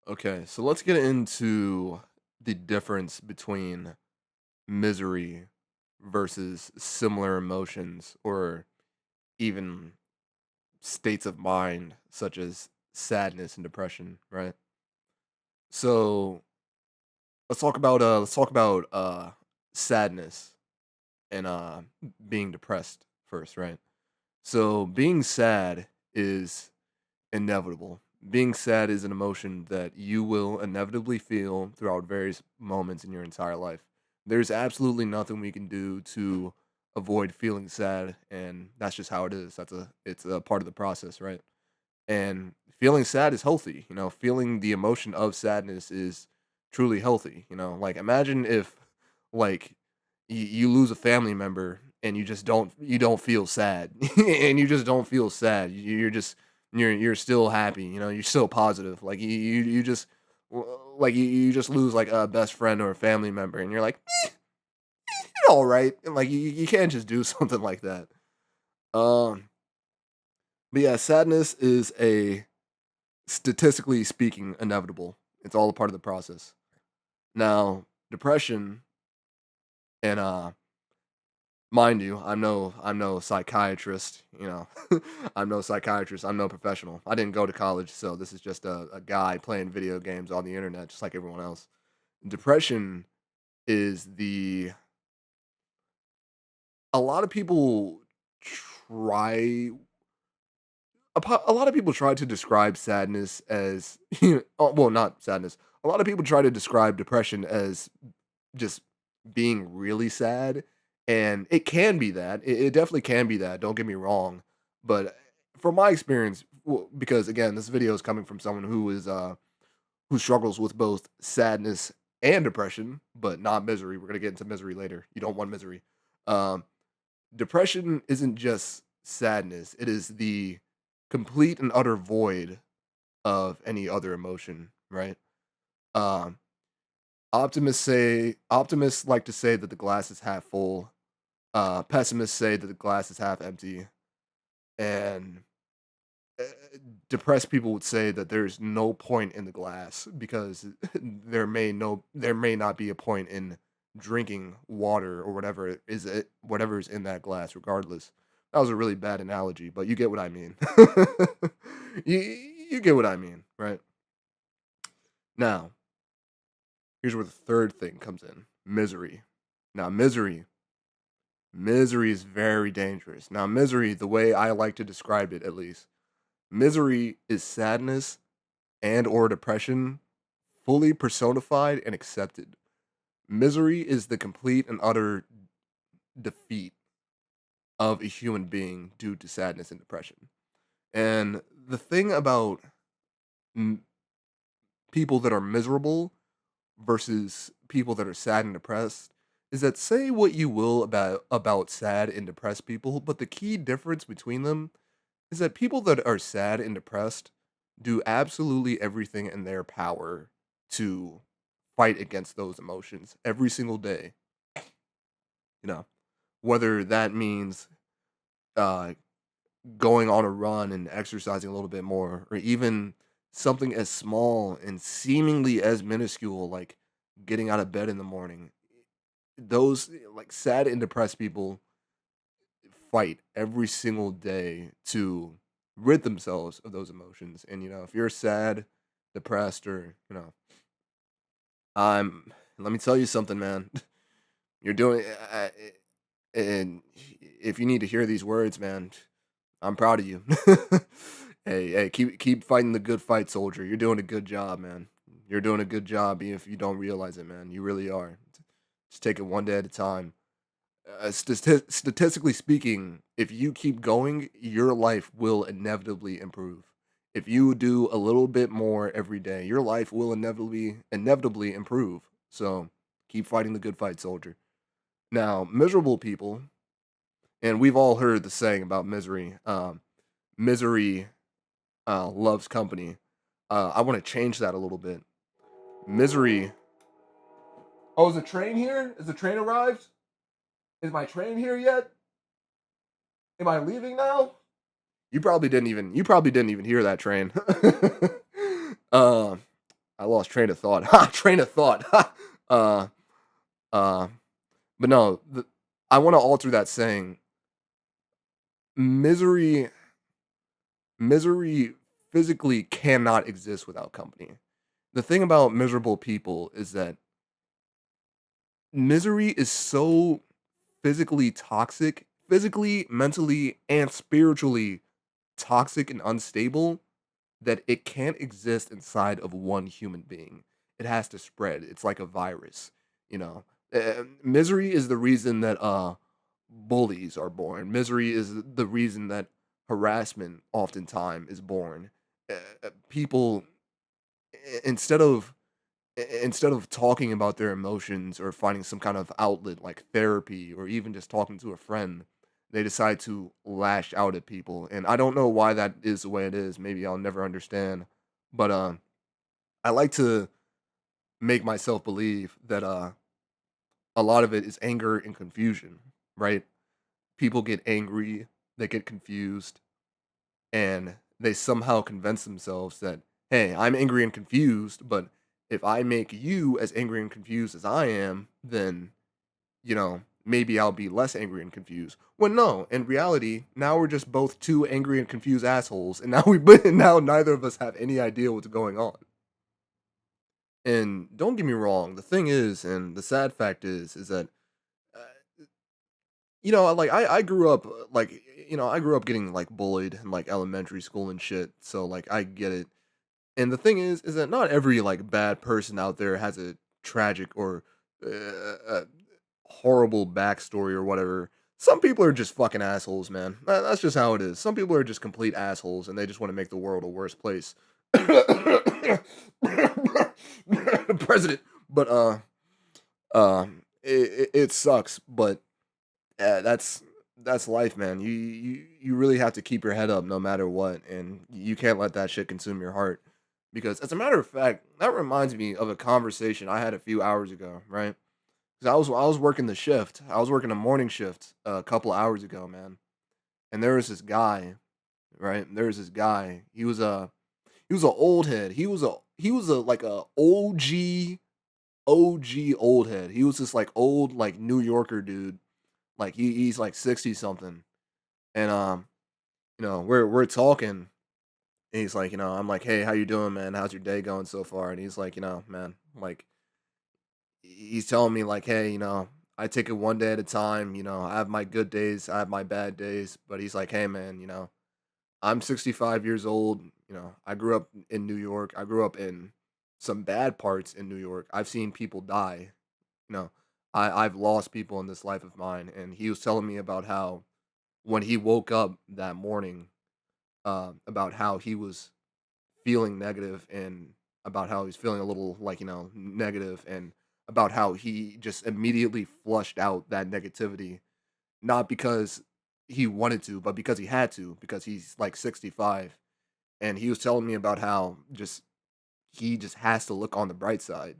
Okay, so let's get into the difference between misery versus similar emotions or even states of mind such as sadness and depression, right? So let's talk about sadness and being depressed first, right? So being sad is inevitable. Being sad is an emotion that you will inevitably feel throughout various moments in your entire life. There's absolutely nothing we can do to avoid feeling sad, and that's just how it is. It's a part of the process, right? And feeling sad is healthy. Feeling the emotion of sadness is truly healthy. Like imagine if like you lose a family member and you don't feel sad and you just don't feel sad. You're still happy. You're still positive. Like you just you just lose like a best friend or a family member and you're like you're all right. And like you can't just do something like that. Um, but yeah, sadness is a statistically speaking, inevitable. It's all a part of the process. Now, depression and mind you, I'm no psychiatrist, I'm no psychiatrist, I'm no professional. I didn't go to college, so this is just a guy playing video games on the internet just like everyone else. Depression is the a lot of people try a lot of people try to describe sadness as well, not sadness. A lot of people try to describe depression as just being really sad, and it can be that. It definitely can be that, don't get me wrong, but from my experience, because again, this video is coming from someone who struggles with both sadness and depression, but not misery. We're gonna get into misery later. You don't want misery. Um, Depression isn't just sadness, it is the complete and utter void of any other emotion, right? Um, optimists like to say that the glass is half full. Pessimists say that the glass is half empty, and uh, depressed people would say that there's no point in the glass because there may not be a point in drinking water or whatever is in that glass regardless. That was a really bad analogy, but you get what I mean. you you get what I mean, right? Now, here's where the third thing comes in. Misery. Now, misery is very dangerous. Now, misery, the way I like to describe it at least, misery is sadness and or depression fully personified and accepted. Misery is the complete and utter defeat of a human being due to sadness and depression. And the thing about m- people that are miserable versus people that are sad and depressed is that say what you will about sad and depressed people, but the key difference between them is that people that are sad and depressed do absolutely everything in their power to fight against those emotions every single day, you know, whether that means uh, going on a run and exercising a little bit more, or even something as small and seemingly as minuscule, like getting out of bed in the morning. Those like sad and depressed people fight every single day to rid themselves of those emotions. And if you're sad, depressed, or I'm let me tell you something, man. You're doing and if you need to hear these words, man, I'm proud of you. Hey, keep fighting the good fight, soldier. You're doing a good job, man. You're doing a good job, even if you don't realize it, man. You really are. Just take it one day at a time. Statistically speaking, if you keep going, your life will inevitably improve. If you do a little bit more every day, your life will inevitably improve. So keep fighting the good fight, soldier. Now, miserable people, and we've all heard the saying about misery. Misery loves company. I want to change that a little bit. Misery. Oh, is the train here? Is the train arrived? Is my train here yet? Am I leaving now? You probably didn't even hear that train. um I lost train of thought. Ha! Train of thought. Ha! uh, uh, but no, I want to alter that saying. Misery, misery physically cannot exist without company. The thing about miserable people is that misery is so physically toxic, physically, mentally, and spiritually toxic and unstable that it can't exist inside of one human being. It has to spread. It's like a virus, you know. Misery is the reason that bullies are born. Misery is the reason that harassment oftentimes is born. People instead of instead of talking about their emotions or finding some kind of outlet like therapy or even just talking to a friend, they decide to lash out at people. And I don't know why that is the way it is. Maybe I'll never understand. But I like to make myself believe that a lot of it is anger and confusion, right? People get angry, they get confused, and they somehow convince themselves that, hey, I'm angry and confused, but if I make you as angry and confused as I am, then, maybe I'll be less angry and confused. Well, no, in reality, now we're just both two angry and confused assholes, and now now neither of us have any idea what's going on. And don't get me wrong, the thing is, and the sad fact is that uh, I grew up I grew up getting like bullied in like elementary school and shit. So like I get it. And the thing is that not every like bad person out there has a tragic or a horrible backstory or whatever. Some people are just fucking assholes, man. That's just how it is. Some people are just complete assholes and they just want to make the world a worse place. President. But it sucks, but that's life, man. You really have to keep your head up no matter what, and you can't let that shit consume your heart. Because as a matter of fact, that reminds me of a conversation I had a few hours ago, right? Because I was working the shift. I was working a morning shift a couple hours ago, man. And there was this guy, right? There was this guy. He was a old head. He was a like a OG old head. He was this like old like New Yorker dude. Like he's like 60 something. And we're talking and he's like, I'm like, "Hey, how you doing, man? How's your day going so far?" And he's like, "Man, like he's telling me like, "Hey, I take it one day at a time, I have my good days, I have my bad days." But he's like, "Hey, man, I'm 65 years old, I grew up in New York. I grew up in some bad parts in New York. I've seen people die, you know. I've lost people in this life of mine." And he was telling me about how when he woke up that morning, about how he was feeling negative and about how he's feeling a little like, negative and about how he just immediately flushed out that negativity, not because he wanted to, but because he had to, because he's like 65. And he was telling me about how just he just has to look on the bright side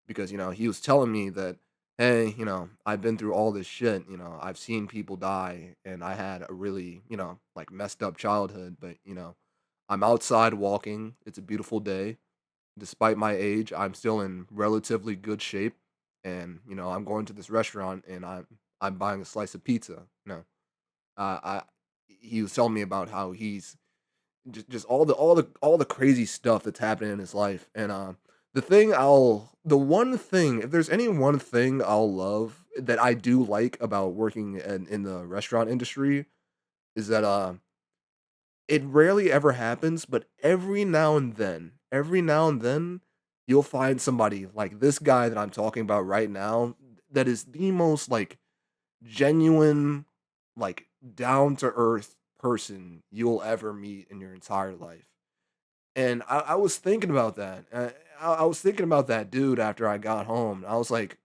because he was telling me that, hey, I've been through all this shit. I've seen people die and I had a really like messed up childhood, but I'm outside walking. It's a beautiful day. Despite my age, I'm still in relatively good shape, and I'm going to this restaurant and I'm buying a slice of pizza. I he was telling me about how he's just all the crazy stuff that's happening in his life. And the one thing, if there's any one thing I'll love that I do like about working in the restaurant industry is that it rarely ever happens, but every now and then, you'll find somebody like this guy that I'm talking about right now that is the most like genuine, like down to earth person you'll ever meet in your entire life. And I was thinking about that. I was thinking about that dude after I got home. I was like,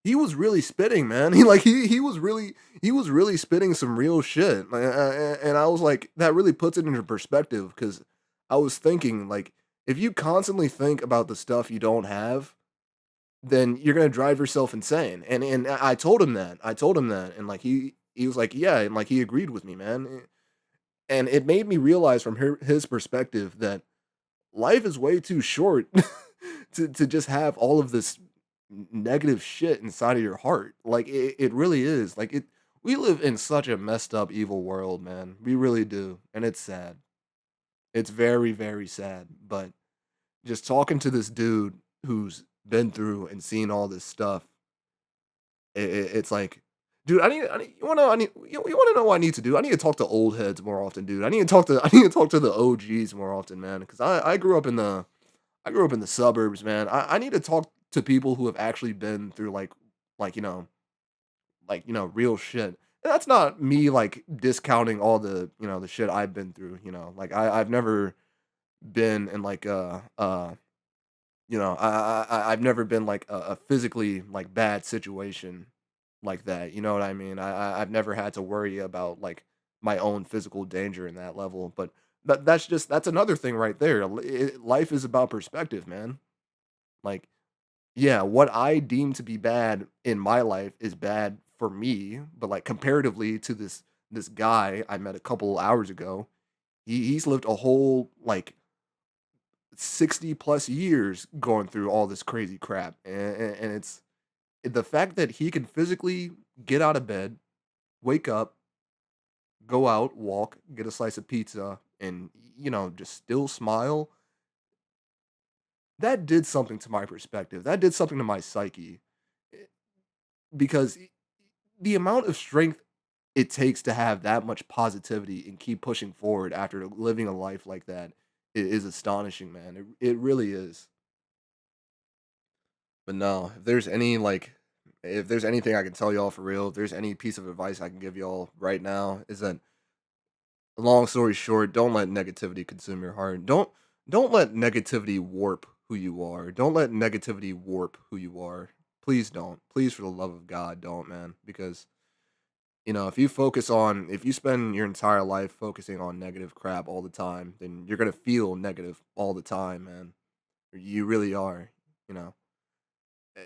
he was really spitting, man. He was really spitting some real shit. And I was like, that really puts it into perspective because I was thinking like, if you constantly think about the stuff you don't have, then you're gonna drive yourself insane. And I told him that. I told him that, and like he was like, yeah, and like he agreed with me, man. And it made me realize from his perspective that life is way too short to just have all of this negative shit inside of your heart. Like it really is. Like it we live in such a messed up evil world, man. We really do. And it's sad. It's very, very sad. But just talking to this dude who's been through and seen all this stuff, it's like, dude, you want to know what I need to do? I need to talk to old heads more often, dude. I need to talk to the OGs more often, man. Because I grew up in the suburbs, man. I need to talk to people who have actually been through like real shit. And that's not me like discounting all the the shit I've been through. Like I've never been in like I've never been like a physically like bad situation like that. You know what I mean? I've never had to worry about like my own physical danger in that level. But that's another thing right there. Life is about perspective, man. Like, yeah, what I deem to be bad in my life is bad for me, but like comparatively to this guy I met a couple hours ago, he's lived a whole like 60 plus years going through all this crazy crap. And it's the fact that he can physically get out of bed, wake up, go out, walk, get a slice of pizza, and just still smile. That did something to my perspective. That did something to my psyche eh, because the amount of strength it takes to have that much positivity and keep pushing forward after living a life like that is astonishing, man. It really is. But no, if there's anything I can tell y'all for real, if there's any piece of advice I can give y'all right now, is that long story short, don't let negativity consume your heart. Don't let negativity warp who you are. Don't let negativity warp who you are. Please don't. Please, for the love of God, don't, man. Because if you spend your entire life focusing on negative crap all the time, then you're gonna feel negative all the time, man. You really are. You know, Eh,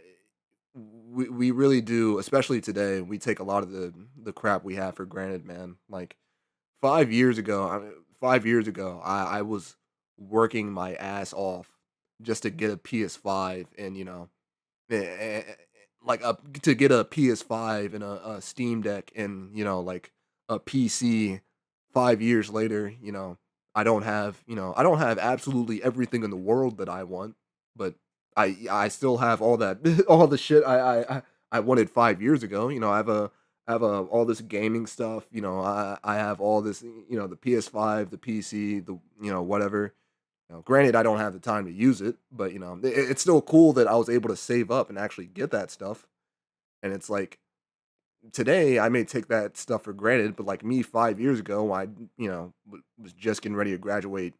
we really do, especially today. We take a lot of the crap we have for granted, man. Like 5 years ago, 5 years ago, I was working my ass off just to get a PS5, and eh, eh, eh, like to get a PS5 and a Steam Deck and like a PC. 5 years later, I don't have absolutely everything in the world that I want, but I still have all that all the shit I wanted 5 years ago. I have all this gaming stuff. I have all this. The PS5, the PC, the whatever. Granted, I don't have the time to use it, but it's still cool that I was able to save up and actually get that stuff. And it's like today, I may take that stuff for granted, but like me 5 years ago, I was just getting ready to graduate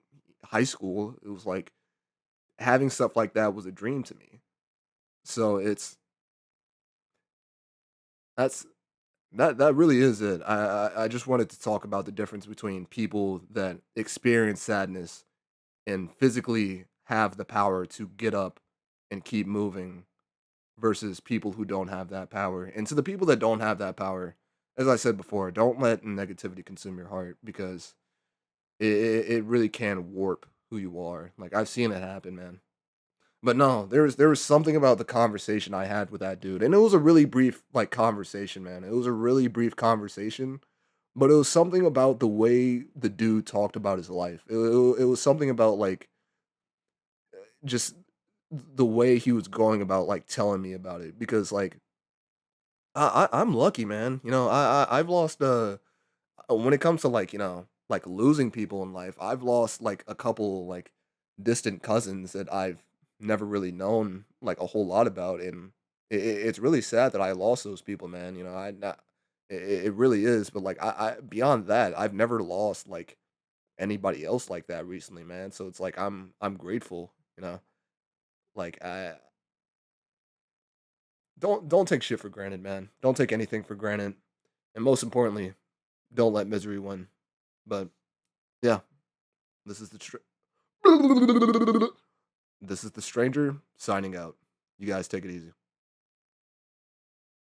high school. It was like having stuff like that was a dream to me. So that's that really is it. I just wanted to talk about the difference between people that experience sadness and physically have the power to get up and keep moving versus people who don't have that power. And to the people that don't have that power, as I said before, don't let negativity consume your heart because it really can warp who you are. Like I've seen it happen, man. But no, there was something about the conversation I had with that dude, and it was a really brief like conversation, man. It was a really brief conversation, but it was something about the way the dude talked about his life. It was something about like just the way he was going about like telling me about it because like I'm lucky, man. I've lost when it comes to like like losing people in life, I've lost like a couple like distant cousins that I've never really known like a whole lot about, and it's really sad that I lost those people, man. I not it really is, but like I beyond that, I've never lost like anybody else like that recently, man. So it's like I'm grateful, like I don't take shit for granted, man. Don't take anything for granted, and most importantly, don't let misery win. But yeah, this is the this is the stranger signing out. You guys take it easy.